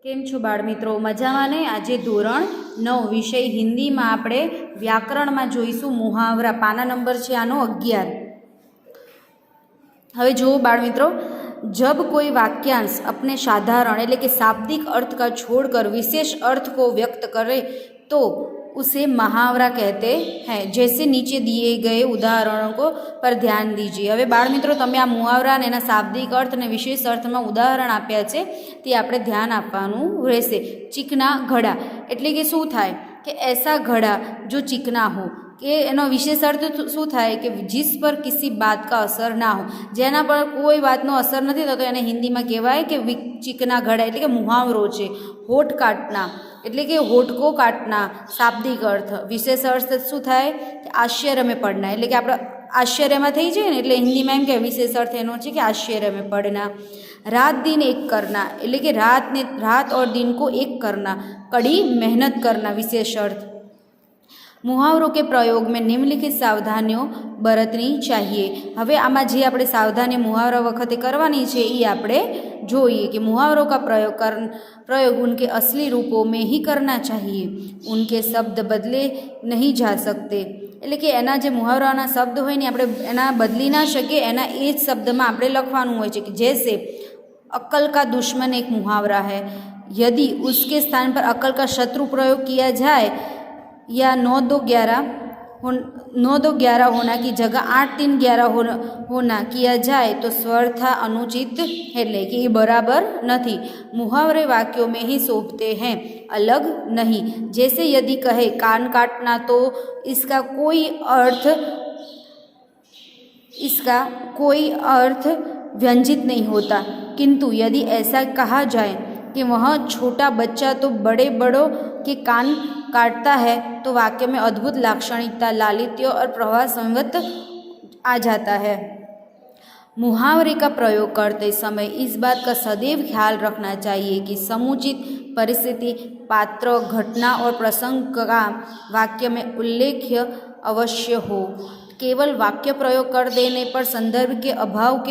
केम छो बाळ मित्रों, मजामां ने? आजे धोरण 9 विषय हिंदी में आपणे व्याकरण में जोईशुं मुहावरा। पाना नंबर छे आनो 11। हवे जो बाळ मित्रों, जब कोई वाक्यांश अपने साधारण एटले के शाब्दिक अर्थ का छोड़कर विशेष अर्थ को व्यक्त करे तो उसे मुहावरा कहते हैं। जैसे नीचे दिए गए उदाहरणों को पर ध्यान दीजिए। हवे बाळ मित्रों, तमे आ मुहावरा ने एना शाब्दिक अर्थ ने विशेष अर्थ में उदाहरण आप्या छे ते आपणे ध्यान आपवानुं रहेशे। चीकना घड़ा एटले के शुं थाय कि ऐसा घड़ा जो चिकना हो, कि एनो विशेष अर्थ शू थाय कि जिस पर किसी बात का असर ना हो, जेना पर कोई बातनो असर नहीं थतो एने हिंदी में कहेवाय कि चिकना घड़ा एटले के मुहावरो छे। होठ काटना एटले के होठको काटना शाब्दिक अर्थ। विशेष अर्थ शू थाय कि आश्चर्य में पड़ना एटले के आपणे आश्चर्य में थई जाए ने एटले हिंदी में एम के विशेष अर्थ एनो छे कि आश्चर्य में पड़ना। रात दिन एक करना एटले के रात और दिन को एक करना, कड़ी मेहनत करना विशेष अर्थ। मुहावरों के प्रयोग में निम्नलिखित सावधानियों बरतनी चाहिए। हवे आमां जे आपणे सावधानी मुहावरा वखते करवानी छे ई आपणे जोईए कि मुहावरों का प्रयोग उनके असली रूपों में ही करना चाहिए। उनके शब्द बदले नहीं जा सकते एटले के एना जे मुहावराना शब्द होय ने आपणे एना बदली ना शकीए, एना ए ज शब्दमां आपणे लखवानुं होय छे। कि जैसे अक्ल का दुश्मन एक मुहावरा है, यदि उसके स्थान पर अक्ल का शत्रु प्रयोग किया जाए या 9-2-11 होना की जगह 8-3-11 होना किया जाए तो स्वरथा अनुचित है कि ये बराबर नहीं। मुहावरे वाक्यों में ही शोभते हैं, अलग नहीं। जैसे यदि कहे कान काटना तो इसका कोई अर्थ व्यंजित नहीं होता, किंतु यदि ऐसा कहा जाए कि वह छोटा बच्चा तो बड़ों के कान काटता है तो वाक्य में अद्भुत लाक्षणिकता, लालित्य और प्रवाह संगत आ जाता है। मुहावरे का प्रयोग करते समय इस बात का सदैव ख्याल रखना चाहिए कि समुचित परिस्थिति, पात्र, घटना और प्रसंग का वाक्य में उल्लेख अवश्य हो। केवल वाक्य प्रयोग कर देने पर संदर्भ के अभाव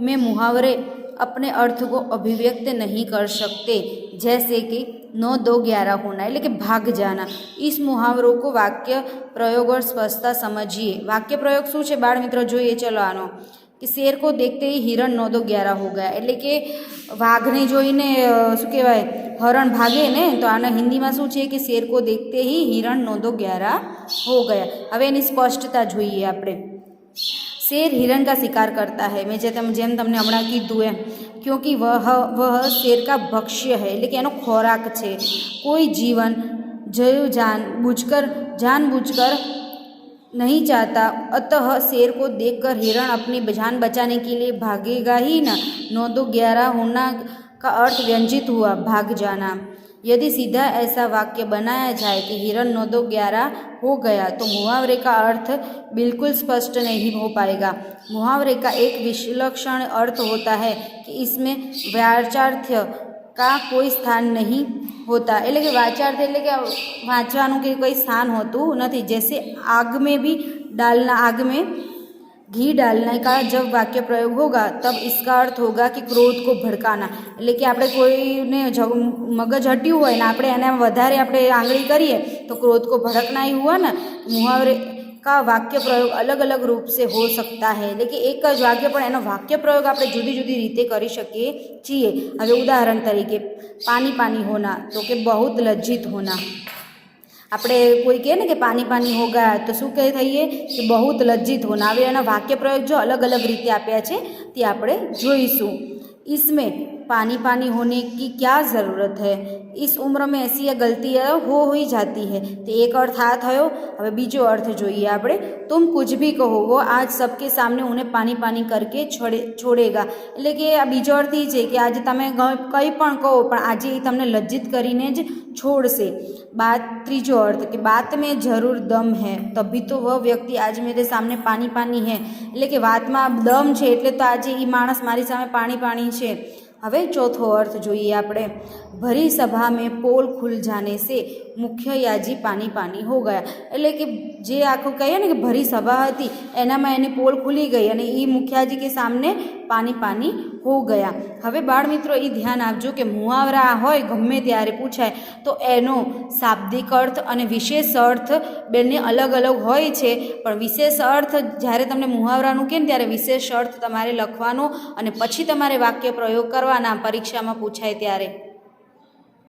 में मुहावरे अपने अर्थ को अभिव्यक्त नहीं कर सकते। जैसे कि 9-2-11 होना एटले कि भाग जाना। इस मुहावरों को वाक्य प्रयोग और स्पष्टता समझिए। वाक्य प्रयोग शू छे बाळ मित्रों, जोईए। चलो आनो कि शेर को देखते ही हिरण 9-2-11 हो गया एटले के वाघने जोईने शुं कहेवाय हरण भागे ने, तो आने हिंदी में शू छे कि शेर को देखते ही हिरण 9-2-11 हो गया। हवे एनी स्पष्टता जोईए आपणे। शेर हिरण का शिकार करता है, मैं जेम तमने हमणां कीधुं एम, क्योंकि वह शेर का भक्ष्य है एटले के एनो खोराक छे। कोई जीवन जानबूझकर नहीं चाहता, अतः शेर को देखकर हिरण अपनी जान बचाने के लिए भागेगा ही ना। 9-2-11 होना का अर्थ व्यंजित हुआ, भाग जाना। यदि सीधा ऐसा वाक्य बनाया जाए कि हिरण 9-2-11 हो गया तो मुहावरे का अर्थ बिल्कुल स्पष्ट नहीं हो पाएगा। मुहावरे का एक विलक्षण अर्थ होता है कि इसमें वाच्यार्थ का कोई स्थान नहीं होता। एटले के वाच्यार्थ एटले के वांचवानुं के कोई स्थान होतुं नथी। जैसे आग में घी डालने का जब वाक्य प्रयोग होगा तब इसका अर्थ होगा कि क्रोध को भड़काना। एटले कि आपणे कोईने मगज हट्युं होय ने आपणे एने वधारे आपणे आंगળી करीए तो क्रोध को भड़कना ही हुआ ना। मुहावरे का वाक्य प्रयोग अलग अलग रूप से हो सकता है, एटले कि एक ज वाक्य पण एनो वाक्य प्रयोग आपणे जुदी जुदी रीते करी शकीए छीए। हवे उदाहरण तरीके पानी पानी होना तो कि बहुत लज्जित होना। આપણે કોઈ કહે ને કે પાણી પાણી હો ગયા તો શું કહે થઈએ કે बहुत लज्जित होना। હવે એના વાક્ય પ્રયોગ જો અલગ અલગ રીતે આપ્યા છે તે આપણે જોઈશું। इसमें पानी पानी होने की क्या ज़रूरत है, इस उम्र में ऐसी गलतियाँ हो ही जाती है। तो एक अर्थ आ थयो। हवे बीजो अर्थ जोईए आपणे। तुम कुछ भी कहो वो आज सबके सामने उन्हें पानी पानी करके छोड़ेगा। एटले के आ बीजो अर्थ ई छे कि आज तमे कंई पण कहो पण आज ई तमने लज्जित करीने ज छोड़शे। त्रीजो अर्थ कि बात में जरूर दम है तभी तो वह व्यक्ति आज मेरे सामने पानी पानी है, एटले के वातमां दम छे एटले तो आज ई माणस मारी सामे पानी पानी छे। हवे चौथो अर्थ जोईए आपणे। भरी सभा में पोल खुल जाने से मुख्य याजी पानी पानी हो गया। एटले कि જે આખું કહીએ ને કે ભરી સભા હતી એનામાં એની પોલ ખુલી ગઈ અને એ મુખિયાજી કે સામને પાણી પાણી હો ગયા. હવે બાળ મિત્રો એ ધ્યાન આપજો કે મુહાવરા હોય ગમે ત્યારે પૂછાય તો એનો શાબ્દિક અર્થ અને વિશેષ અર્થ બંને અલગ અલગ હોય છે, પણ વિશેષ અર્થ જ્યારે તમને મુહાવરાનું કહે ને ત્યારે વિશેષ અર્થ તમારે લખવાનો અને પછી તમારે વાક્ય પ્રયોગ કરવાના પરીક્ષામાં પૂછાય ત્યારે.